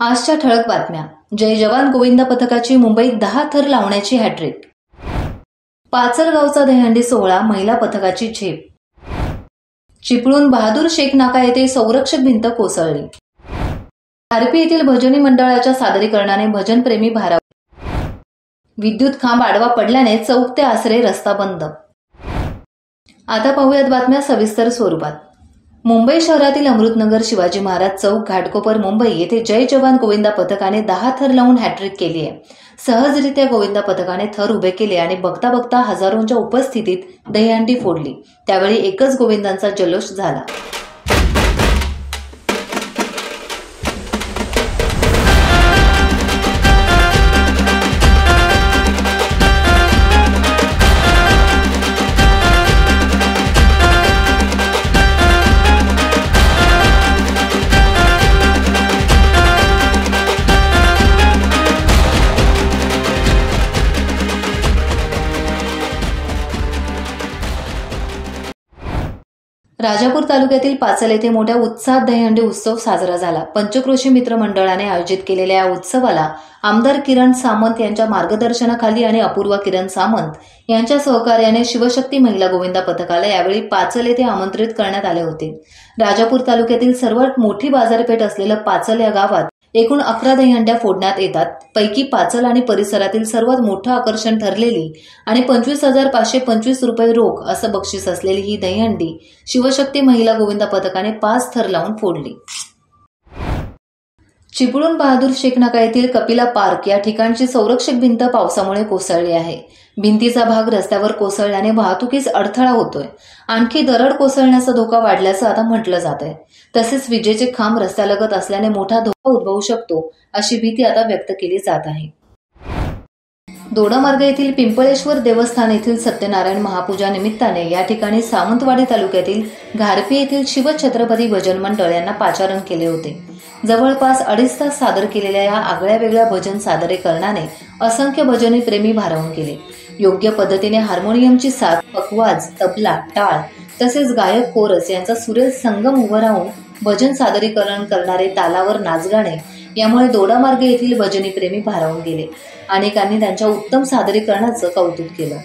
आजच्या ठळक बातम्या. जय जवान गोविंदा पथकाची मुंबईत 10 थर लावण्याची हॅट्रिक. पाचलगावचा दहीहंडी सोहळा, महिला पथकाची झेप. चिपळूण बहादूर शेख नाका येथे संरक्षक भिंत कोसळली. आरपी येथील भजनी मंडळाच्या सादरीकरणाने भजनप्रेमी भारावले. विद्युत खांब आडवा पडल्याने चौक ते आसरे रस्ता बंद. आता पाहूयात बातम्या सविस्तर स्वरूपात. मुंबई शहरातील अमृतनगर, शिवाजी महाराज चौक, घाटकोपर, मुंबई येथे जय जवान गोविंदा पथकाने 10 थर लावून हॅट्रिक केली आहे. सहजरित्या गोविंदा पथकाने थर उभे केले आणि बघता बघता हजारोंच्या उपस्थितीत दहीहंडी फोडली. त्यावेळी एकच गोविंदांचा जल्लोष झाला. राजापूर तालुक्यातील पाचल येथे मोठ्या उत्साहात दहीहंडी उत्सव साजरा झाला. पंचक्रोशी मित्र मंडळाने आयोजित केलेल्या या उत्सवाला आमदार किरण सामंत यांच्या मार्गदर्शनाखाली आणि अपूर्वा किरण सामंत यांच्या सहकार्याने शिवशक्ती महिला गोविंदा पथकाला यावेळी पाचल येथे आमंत्रित करण्यात आले होते. राजापूर तालुक्यातील सर्वात मोठी बाजारपेठ असलेलं पाचल या गावात एकूण 11 दहीहंड्या फोडण्यात येतात. पैकी पाचल आणि परिसरातील सर्वात मोठं आकर्षण ठरलेली आणि 25,525 रुपये रोख असं बक्षीस असलेली ही दहीहंडी शिवशक्ती महिला गोविंदा पथकाने 5 थर लावून फोडली. चिपळूण बहादूर शेख नाका येथील कपिला पार्क या ठिकाणची संरक्षक भिंत पावसामुळे कोसळली आहे. भिंतीचा भाग रस्त्यावर कोसळल्याने वाहतुकीस अडथळा होतोय. आणखी दरड कोसळण्याचा धोका वाढल्याचं आता म्हटलं जात आहे. तसेच विजेचे खांब रस्त्यालगत असल्याने मोठा धोका उद्भवू शकतो अशी भीती आता व्यक्त केली जात आहे. दोडामार्ग येथील पिंपळेश्वर देवस्थान येथील सत्यनारायण महापूजा निमित्ताने या ठिकाणी सावंतवाडी तालुक्यातील घारपी येथील शिवछत्रपती भजन मंडळ यांना पाचारण केले होते. जवळपास 2.5 तास सादर केलेल्या या आगळ्या वेगळ्या भजन सादरीकरणाने असंख्य भजनी प्रेमी भारावून गेले. योग्य पद्धतीने हार्मोनियमची साथ, पखवाज, तबला, टाळ तसेच गायक कोरस यांचा सुरेल संगम उभं राहून भजन सादरीकरण करणारे तालावर नाचगाणे यामुळे दोडामार्ग येथील भजनी प्रेमी भारावून गेले. अनेकांनी त्यांच्या उत्तम सादरीकरणाचं कौतुक केलं.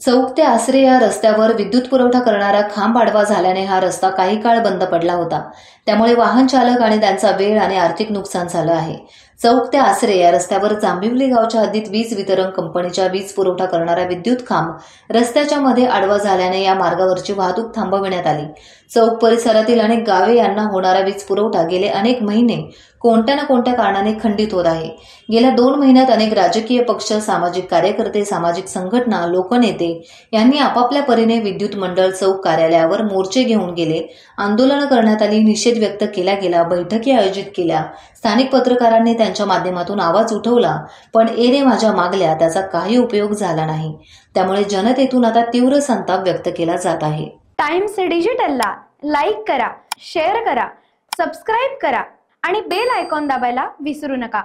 चौक ते आसरे या रस्त्यावर विद्युत पुरवठा करणारा खांब आडवा झाल्याने हा रस्ता काही काळ बंद पडला होता. त्यामुळे वाहन चालक आणि त्यांचा वेळ आणि आर्थिक नुकसान झालं आहे. चौक ते आसरे या रस्त्यावर जांभिवली गावच्या हद्दीत वीज वितरण कंपनीच्या वीज पुरवठा करणारा विद्युत खांब रस्त्याच्या मध्ये आडवा झाल्याने या मार्गावरची वाहतूक थांबविण्यात आली. चौक परिसरातील अनेक गावे यांना होणारा वीज पुरवठा गेले अनेक महिने कोणत्या ना कोणत्या कारणाने खंडित होत आहे. गेल्या 2 महिन्यात अनेक राजकीय पक्ष, सामाजिक कार्यकर्ते, सामाजिक संघटना, लोकनेते यांनी आपापल्या परीने विद्युत मंडळ चौक कार्यालयावर मोर्चे घेऊन गेले. आंदोलनं करण्यात आली, निषेध व्यक्त केला गेला, बैठकी आयोजित केल्या. स्थानिक पत्रकारांनी त्यांच्या माध्यमातून आवाज उठवला, पण एरे माझ्या मागल्या त्याचा काही उपयोग झाला नाही. त्यामुळे जनतेतून आता तीव्र संताप व्यक्त केला जात आहे. टाइम्स डिजिटलला लाईक करा, शेअर करा, सबस्क्राईब करा आणि बेल आयकॉन दाबायला विसरू नका.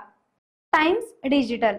Times digital.